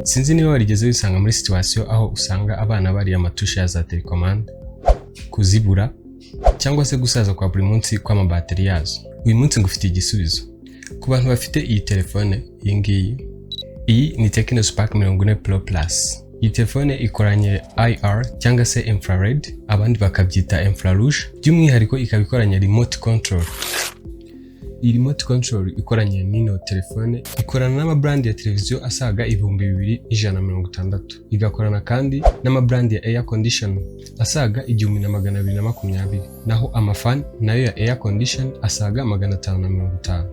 Sinzi niba warigeze wisanga muri situation aho usanga abana bari amatushe ya za telecommande kuzibura cyangwa se gusaza kwa buri munsi kw'amabateri yazo. Uyu munsi ngufitiye igisubizo ku bantu bafite iyi telefone. Iyi ni Tecno Spark 40 Pro Plus. Iyi telefone ikoranye IR cyangwa se infrared, abandi bakabyita infrarouge. By'umwihariko ikaba ikoranye remote control. Iyi remote control ikoranye n'ino telefone ikorana n'amabrand ya televiziyo asaga 2160. Igakorana kandi n'amabrand ya air condition asaga 1220. Naho amafan nayo ya air condition asaga 550.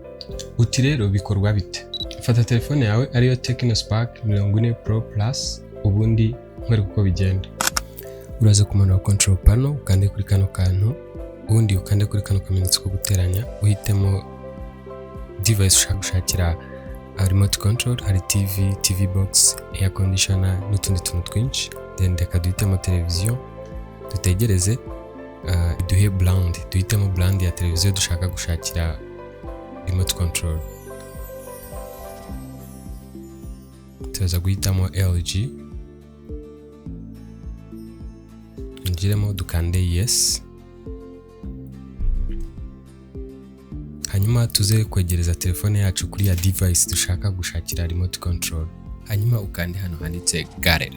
Uti rero bikorwa bite? Fata telefone yawe ariyo Tecno Spark 40 Pro Plus, ubundi nkwereka uko bigenda. Uraza kumanura control panel, ukande kuri kano kantu, ubundi ukande kuri kano kamenyetso ko guteranya, uhitemo device ushaka gushakira remote control. Hari TV box, air conditioner n'utundi tuntu twinshi. Then reka duhitemo televiziyo, dutegereze duhe brand, duhitemo brand ya televiziyo dushaka gushakira remote control. Tuza guhitamo LG, injiremo dukande yes. Hanyuma tuze kwegereza telefone yacu kuri ya device dushaka gushakira remote control. Hanyuma ukande hano handitse Garel.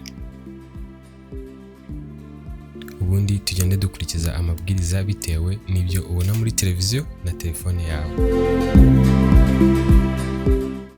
Ubundi tugende dukurikiza amabwiriza bitewe n'ibyo ubona muri televiziyo na telefone yawe.